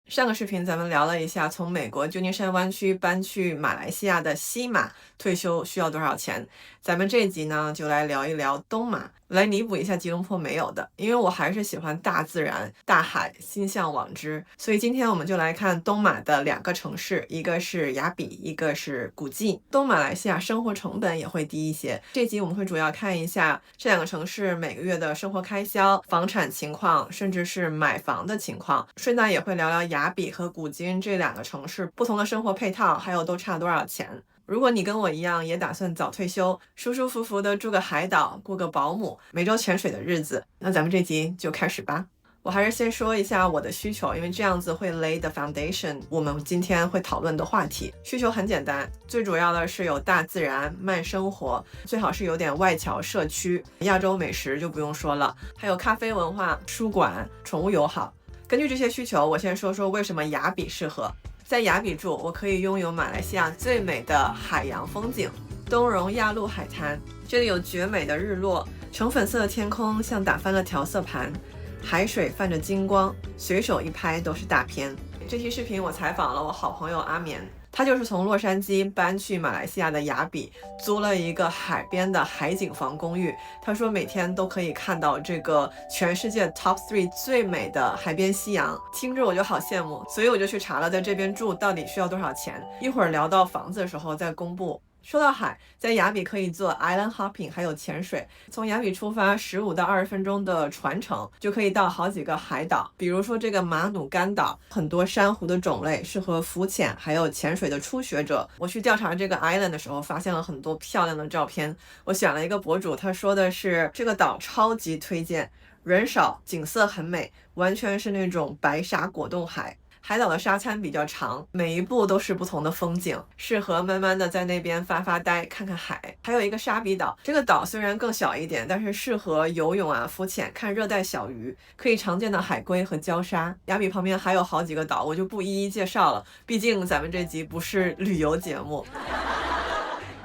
上个视频咱们聊了一下从美国旧金山湾区搬去马来西亚的西马退休需要多少钱，咱们这一集呢就来聊一聊东马，来弥补一下吉隆坡没有的，因为我还是喜欢大自然、大海，心向往之，所以今天我们就来看东马的两个城市，一个是雅比，一个是古晋。东马来西亚生活成本也会低一些，这集我们会主要看一下这两个城市每个月的生活开销、房产情况，甚至是买房的情况，顺带也会聊聊雅比和古晋这两个城市不同的生活配套，还有都差多少钱。如果你跟我一样也打算早退休，舒舒服服的住个海岛，过个保姆，每周潜水的日子，那咱们这集就开始吧。我还是先说一下我的需求，因为这样子会 lay the foundation 我们今天会讨论的话题。需求很简单，最主要的是有大自然、慢生活，最好是有点外侨社区，亚洲美食就不用说了，还有咖啡文化、书馆、宠物友好。根据这些需求，我先说说为什么雅比适合。在雅比住，我可以拥有马来西亚最美的海洋风景——东荣亚陆海滩。这里有绝美的日落，橙粉色的天空像打翻了调色盘，海水泛着金光，随手一拍都是大片。这期视频我采访了我好朋友阿棉，他就是从洛杉矶搬去马来西亚的雅比，租了一个海边的海景房公寓。他说每天都可以看到这个全世界 top 3最美的海边夕阳，听着我就好羡慕，所以我就去查了在这边住到底需要多少钱。一会儿聊到房子的时候再公布。说到海，在雅比可以做 island hopping， 还有潜水。从雅比出发15到20分钟的船程，就可以到好几个海岛。比如说这个马努干岛，很多珊瑚的种类，适合浮潜还有潜水的初学者。我去调查这个 island 的时候，发现了很多漂亮的照片。我选了一个博主，他说的是这个岛超级推荐，人少，景色很美，完全是那种白沙果冻海。海岛的沙滩比较长，每一步都是不同的风景，适合慢慢的在那边发发呆，看看海。还有一个沙比岛，这个岛虽然更小一点，但是适合游泳啊、浮潜、看热带小鱼，可以常见的海龟和礁鲨。雅比旁边还有好几个岛，我就不一一介绍了，毕竟咱们这集不是旅游节目。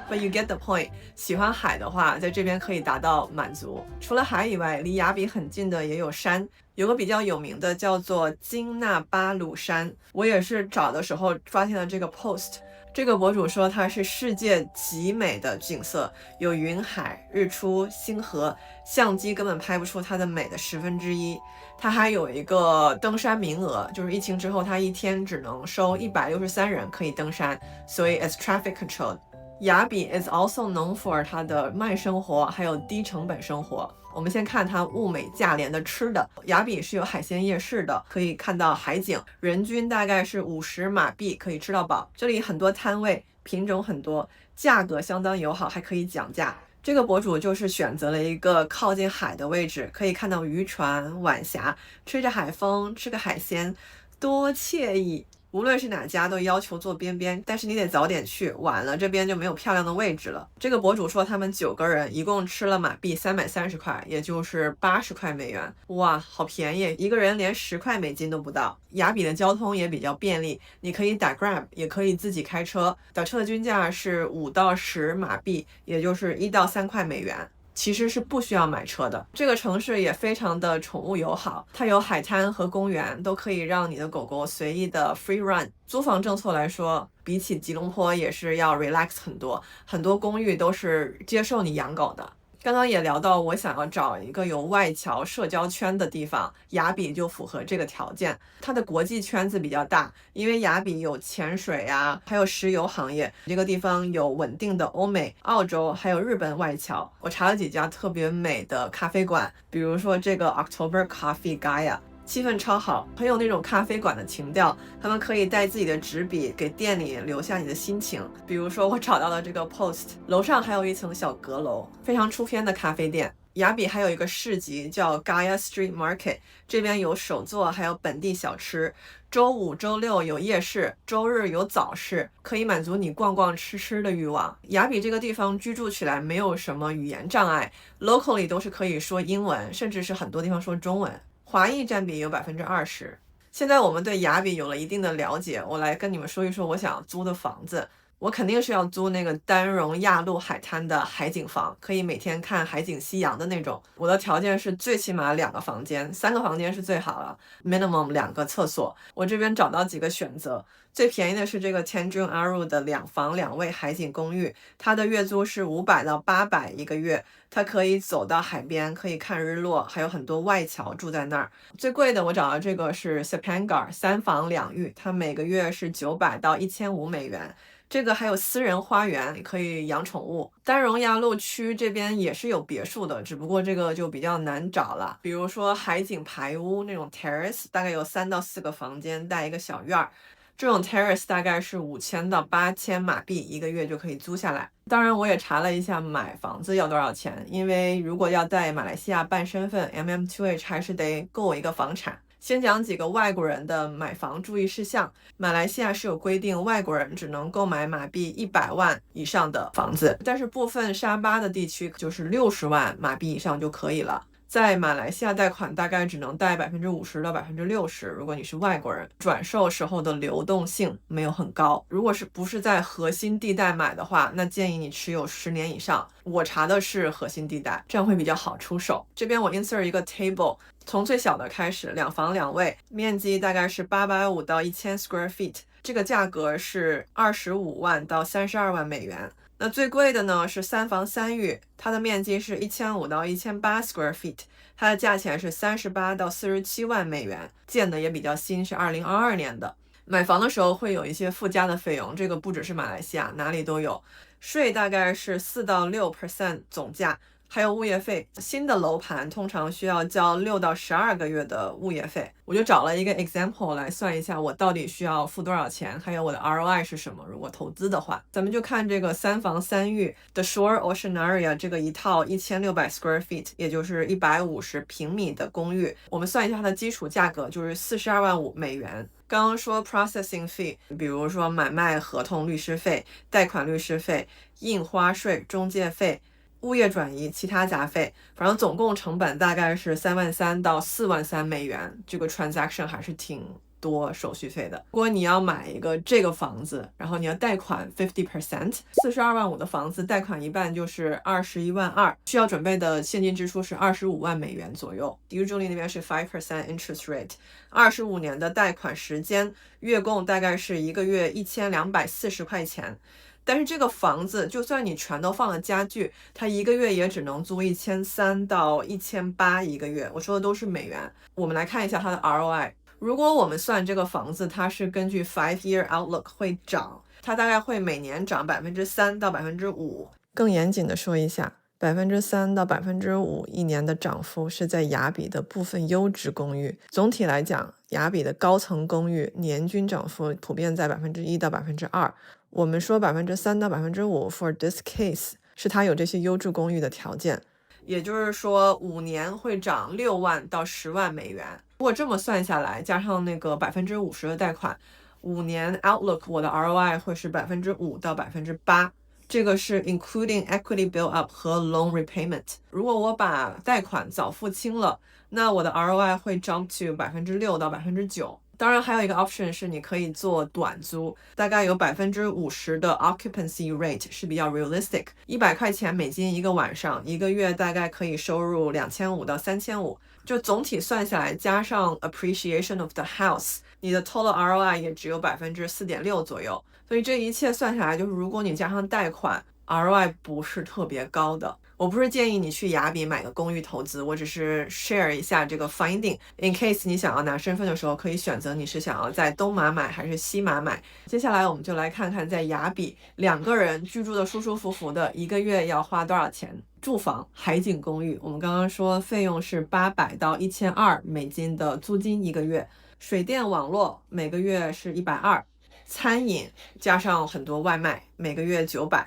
But you get the point， 喜欢海的话，在这边可以达到满足。除了海以外，离雅比很近的也有山，有个比较有名的叫做金纳巴鲁山。我也是找的时候发现了这个 post， 这个博主说它是世界极美的景色，有云海、日出、星河，相机根本拍不出它的美的1/10。它还有一个登山名额，就是疫情之后，它一天只能收163人可以登山，所以 it's traffic controlled。雅比 is also known for 它的慢生活，还有低成本生活。我们先看它物美价廉的吃的。雅比是有海鲜夜市的，可以看到海景，人均大概是50马币可以吃到饱。这里很多摊位，品种很多，价格相当友好，还可以讲价。这个博主就是选择了一个靠近海的位置，可以看到渔船、晚霞，吹着海风，吃个海鲜，多惬意。无论是哪家都要求坐边边，但是你得早点去，晚了这边就没有漂亮的位置了。这个博主说他们9个人一共吃了马币330块，也就是80块美元。哇，好便宜，一个人连10块美金都不到。雅比的交通也比较便利，你可以打 Grab， 也可以自己开车。打车的均价是5到10马币，也就是1到3块美元。其实是不需要买车的。这个城市也非常的宠物友好，它有海滩和公园，都可以让你的狗狗随意的 free run。租房政策来说，比起吉隆坡也是要 relax 很多，很多公寓都是接受你养狗的。刚刚也聊到，我想要找一个有外侨社交圈的地方，雅比就符合这个条件。它的国际圈子比较大，因为雅比有潜水啊，还有石油行业，这个地方有稳定的欧美、澳洲还有日本外侨。我查了几家特别美的咖啡馆，比如说这个 October Coffee Gaia。气氛超好，很有那种咖啡馆的情调。他们可以带自己的纸笔，给店里留下你的心情。比如说，我找到了这个 post， 楼上还有一层小阁楼，非常出片的咖啡店。雅比还有一个市集叫 Gaia Street Market， 这边有手作，还有本地小吃。周五、周六有夜市，周日有早市，可以满足你逛逛吃的欲望。雅比这个地方居住起来没有什么语言障碍 ，locally 都是可以说英文，甚至是很多地方说中文。华裔占比有20%。现在我们对雅比有了一定的了解，我来跟你们说一说我想要租的房子。我肯定是要租那个丹戎亚陆海滩的海景房，可以每天看海景夕阳的那种。我的条件是最起码2个房间，3个房间是最好了 ，minimum 2个厕所。我这边找到几个选择，最便宜的是这个 Tanjung Aru 的2房2卫海景公寓，它的月租是500到800一个月，它可以走到海边，可以看日落，还有很多外侨住在那儿。最贵的我找到这个是 Sepangar 3房2浴，它每个月是900到1500美元。这个还有私人花园，可以养宠物。丹戎亚陆区这边也是有别墅的，只不过这个就比较难找了。比如说海景排屋那种 terrace， 大概有3到4个房间，带一个小院儿。这种 terrace 大概是5000到8000马币一个月就可以租下来。当然，我也查了一下买房子要多少钱，因为如果要在马来西亚办身份 MM2H， 还是得购一个房产。先讲几个外国人的买房注意事项。马来西亚是有规定，外国人只能购买马币100万以上的房子，但是部分沙巴的地区就是60万马币以上就可以了。在马来西亚贷款大概只能贷50%到60%，如果你是外国人，转售时候的流动性没有很高。如果不是在核心地带买的话，那建议你持有10年以上。我查的是核心地带，这样会比较好出手。这边我 insert 一个 table， 从最小的开始，2房2卫，面积大概是850到1000 square feet， 这个价格是25万到32万美元。那最贵的呢是3房3浴，它的面积是1500到1800 square feet， 它的价钱是38到47万美元，建的也比较新，是2022年的。买房的时候会有一些附加的费用，这个不只是马来西亚，哪里都有。税大概是4到6% 总价，还有物业费。新的楼盘通常需要交6到12个月的物业费。我就找了一个 example 来算一下我到底需要付多少钱，还有我的 ROI 是什么。如果投资的话，咱们就看这个3房3浴的 Shore Ocean Area 这个一套1600 square feet， 也就是150平米的公寓。我们算一下它的基础价格就是42万5美元。刚刚说 processing fee， 比如说买卖合同律师费、贷款律师费、印花税、中介费、物业转移、其他杂费，反正总共成本大概是3万3到4万3美元。这个 transaction 还是挺多手续费的。如果你要买一个这个房子，然后你要贷款 50%， 42万5的房子贷款一半就是21万2，需要准备的现金支出是25万美元左右。Usually 那边是 5% interest rate，25年的贷款时间，月供大概是一个月1240块钱。但是这个房子就算你全都放了家具，它一个月也只能租1300到1800一个月，我说的都是美元。我们来看一下它的 ROI。如果我们算这个房子，它是根据 5-year outlook 会涨，它大概会每年涨3%到5%。更严谨的说一下，3%到5%一年的涨幅是在雅比的部分优质公寓。总体来讲，雅比的高层公寓年均涨幅普遍在1%到2%。我们说3%到5% for this case 是它有这些优质公寓的条件。也就是说5年会涨6万到10万美元。如果这么算下来，加上那个50%的贷款，5年 outlook 我的 ROI 会是5%到8%。这个是 including equity build up 和 loan repayment。如果我把贷款早付清了，那我的 ROI 会 jump to 6%到9%。当然还有一个 option 是你可以做短租，大概有50%的 occupancy rate 是比较 realistic， 100块钱美金一个晚上，一个月大概可以收入2500到3500。就总体算下来，加上 appreciation of the house， 你的 total ROI 也只有 4.6% 左右。所以这一切算下来，就是如果你加上贷款， ROI 不是特别高的。我不是建议你去雅比买个公寓投资，我只是 share 一下这个 finding， in case 你想要拿身份的时候可以选择你是想要在东马买还是西马买。接下来我们就来看看在雅比2个人居住的舒舒服服的，一个月要花多少钱。住房海景公寓，我们刚刚说费用是800到1200美金的租金一个月，水电网络每个月是120，餐饮加上很多外卖每个月900，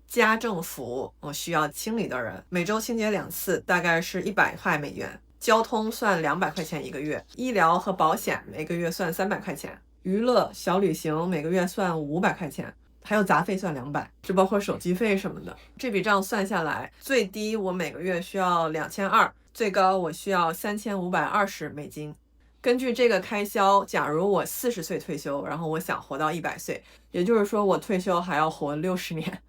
家政服务需要清理的人每周清洁2次，大概是100块美元。交通算200块钱一个月，医疗和保险每个月算300块钱，娱乐小旅行每个月算500块钱，还有杂费算200，这包括手机费什么的。这笔账算下来，最低我每个月需要2200，最高我需要3520美金。根据这个开销，假如我40岁退休，然后我想活到100岁，也就是说我退休还要活60年。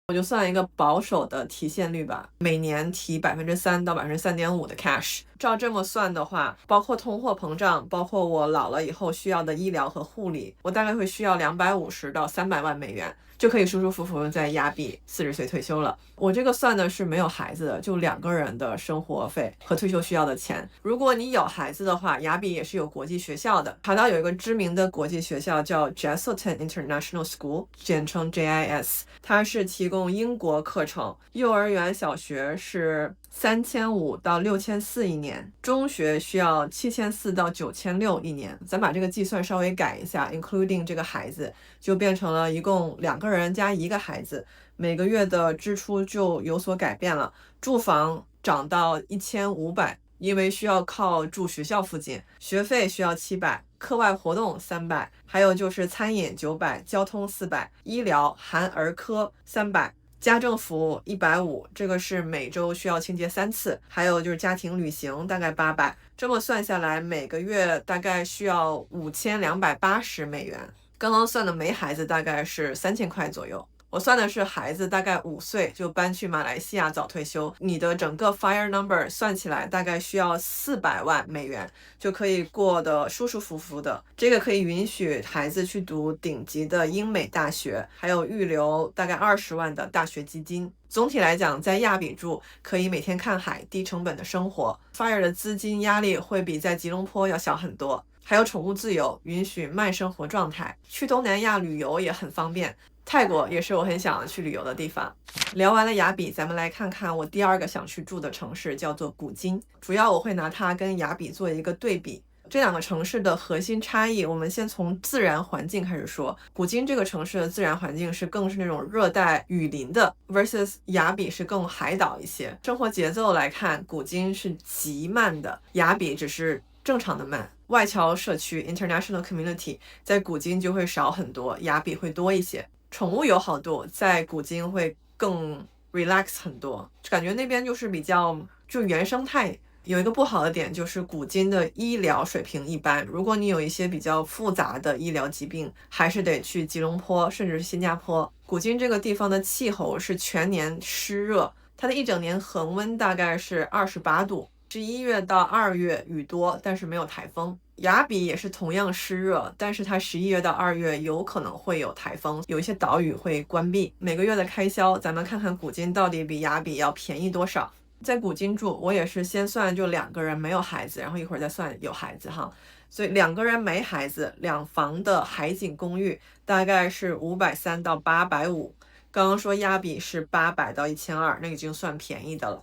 我就算一个保守的提现率吧，每年提3%到3.5%的 cash。照这么算的话，包括通货膨胀，包括我老了以后需要的医疗和护理，我大概会需要250到300万美元，就可以舒舒服服在亚比40岁退休了。我这个算的是没有孩子的，就2个人的生活费和退休需要的钱。如果你有孩子的话，亚比也是有国际学校的。查到有一个知名的国际学校叫 Jesuit International School， 简称 JIS， 它是提供英国课程，幼儿园小学是3500到6400一年，中学需要7400到9600一年。咱把这个计算稍微改一下 including 这个孩子，就变成了一共2个人加1个孩子，每个月的支出就有所改变了。住房涨到1500，因为需要靠住学校附近，学费需要700，课外活动300，还有就是餐饮900，交通400，医疗含儿科300，家政服务150，这个是每周需要清洁3次，还有就是家庭旅行大概800，这么算下来每个月大概需要5280美元。刚刚算的没孩子大概是3000块左右。我算的是孩子大概5岁就搬去马来西亚早退休，你的整个 fire number 算起来大概需要400万美元，就可以过得舒舒服服的。这个可以允许孩子去读顶级的英美大学，还有预留大概20万的大学基金。总体来讲，在亚比住可以每天看海，低成本的生活， fire 的资金压力会比在吉隆坡要小很多，还有宠物自由，允许慢生活状态。去东南亚旅游也很方便，泰国也是我很想去旅游的地方。聊完了亚比，咱们来看看我第2个想去住的城市，叫做古今。主要我会拿它跟亚比做一个对比。这2个城市的核心差异，我们先从自然环境开始说。古今这个城市的自然环境更是那种热带雨林的 versus 亚比是更海岛一些。生活节奏来看，古今是极慢的，亚比只是正常的慢。外侨社区 International Community 在古今就会少很多，亚比会多一些。宠物友好度在古今会更 relax 很多，感觉那边就是比较原生态。有一个不好的点就是古今的医疗水平一般，如果你有一些比较复杂的医疗疾病，还是得去吉隆坡甚至是新加坡。古今这个地方的气候是全年湿热，它的一整年恒温大概是28度，11月到2月雨多，但是没有台风。亚比也是同样湿热，但是它11月到2月有可能会有台风，有一些岛屿会关闭。每个月的开销，咱们看看古今到底比亚比要便宜多少。在古今住，我也是先算就2个人没有孩子，然后一会儿再算有孩子哈。所以2个人没孩子，2房的海景公寓大概是530到850。刚刚说亚比是800到1200，那已经算便宜的了。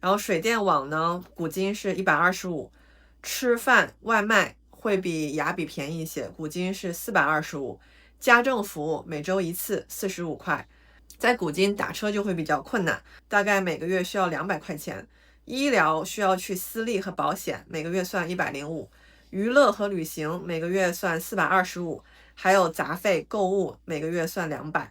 然后水电网呢，古今是125，吃饭外卖会比亚比便宜一些，古今是425。家政服务每周1次45块，在古今打车就会比较困难，大概每个月需要200块钱。医疗需要去私立和保险，每个月算105。娱乐和旅行每个月算425，还有杂费购物每个月算200。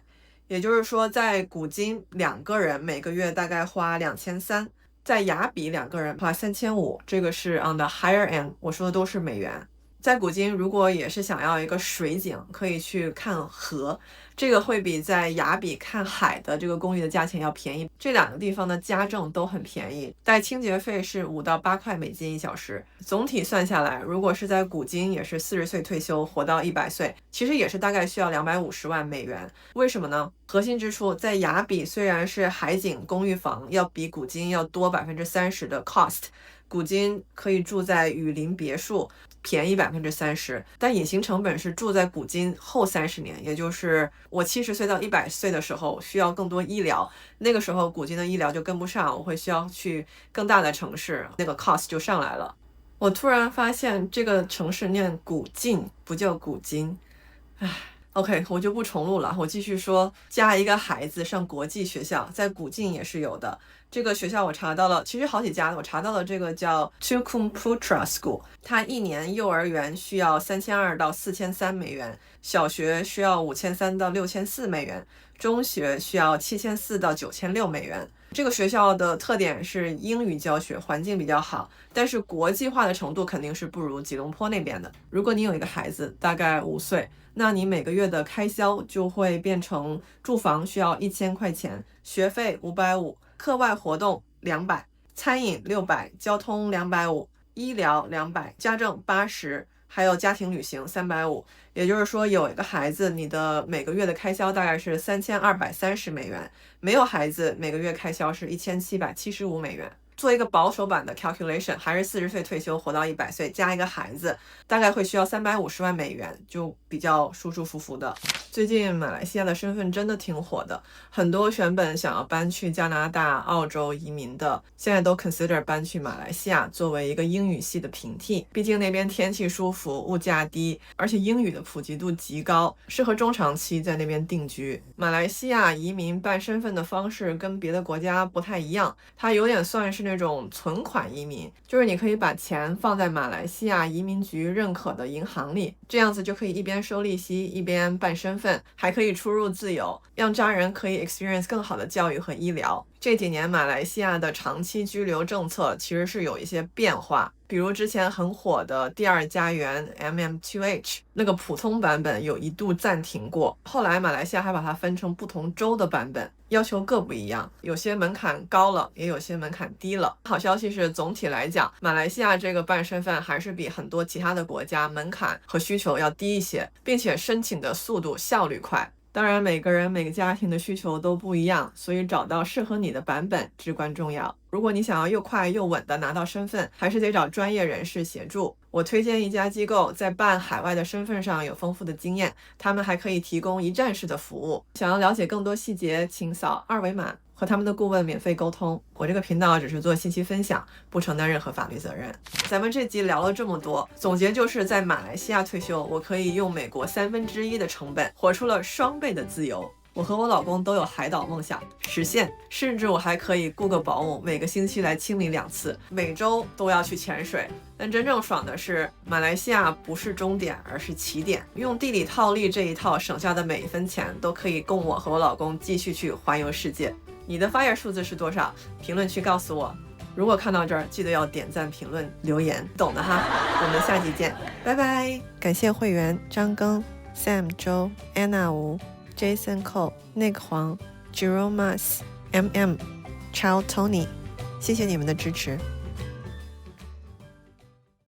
也就是说，在古今2个人每个月大概花2300，在亚比2个人花3500，这个是 on the higher end， 我说的都是美元。在古今如果也是想要一个水景，可以去看河，这个会比在亚比看海的这个公寓的价钱要便宜。这2个地方的家政都很便宜，带清洁费是5到8块美金1小时。总体算下来，如果是在古今也是40岁退休活到100岁，其实也是大概需要250万美元。为什么呢？核心之处在亚比虽然是海景公寓房要比古今要多30%的 cost， 古今可以住在雨林别墅，便宜30%，但隐形成本是住在古今后30年，也就是我70岁到100岁的时候需要更多医疗，那个时候古今的医疗就跟不上，我会需要去更大的城市，那个 cost 就上来了。我突然发现这个城市念古晋不叫古今，OK， 我就不重录了，我继续说。加一个孩子上国际学校，在古晋也是有的。这个学校我查到了，其实好几家，我查到了这个叫 Tukumputra School， 它1年幼儿园需要3200到4300美元，小学需要5300到6400美元，中学需要7400到9600美元。这个学校的特点是英语教学，环境比较好，但是国际化的程度肯定是不如吉隆坡那边的。如果你有一个孩子，大概5岁，那你每个月的开销就会变成住房需要1000块钱，学费550，课外活动200，餐饮600，交通250，医疗200，家政80，还有家庭旅行350。也就是说，有一个孩子，你的每个月的开销大概是3230美元，没有孩子，每个月开销是1775美元。做一个保守版的 calculation， 还是40岁退休活到100岁，加一个孩子，大概会需要350万美元，就比较舒舒服服的。最近马来西亚的身份真的挺火的，很多原本想要搬去加拿大、澳洲移民的，现在都 consider 搬去马来西亚作为一个英语系的平替。毕竟那边天气舒服，物价低，而且英语的普及度极高，适合中长期在那边定居。马来西亚移民办身份的方式跟别的国家不太一样，它有点算是那种存款移民，就是你可以把钱放在马来西亚移民局认可的银行里，这样子就可以一边收利息一边办身份，还可以出入自由，让家人可以 experience 更好的教育和医疗。这几年马来西亚的长期居留政策其实是有一些变化，比如之前很火的第二家园 MM2H 那个普通版本有一度暂停过，后来马来西亚还把它分成不同州的版本，要求各不一样，有些门槛高了，也有些门槛低了。好消息是，总体来讲，马来西亚这个办身份还是比很多其他的国家门槛和需求要低一些，并且申请的速度效率快。当然，每个人每个家庭的需求都不一样，所以找到适合你的版本至关重要。如果你想要又快又稳的拿到身份，还是得找专业人士协助。我推荐一家机构在办海外的身份上有丰富的经验，他们还可以提供一站式的服务。想要了解更多细节，请扫2维码和他们的顾问免费沟通。我这个频道只是做信息分享，不承担任何法律责任。咱们这集聊了这么多，总结就是在马来西亚退休，我可以用美国1/3的成本，活出了双倍的自由。我和我老公都有海岛梦想实现，甚至我还可以雇个保姆，每个星期来清理2次，每周都要去潜水。但真正爽的是，马来西亚不是终点，而是起点。用地理套利这一套省下的每一分钱，都可以供我和我老公继续去环游世界。你的FIRE数字是多少？评论区告诉我。如果看到这儿，记得要点赞、评论、留言，懂的哈。我们下集见，拜拜。感谢会员张庚、Sam 周、Anna 吴、Jason Cole、Nick 黄、Jerome Mas、MM、Charles Tony，谢谢你们的支持。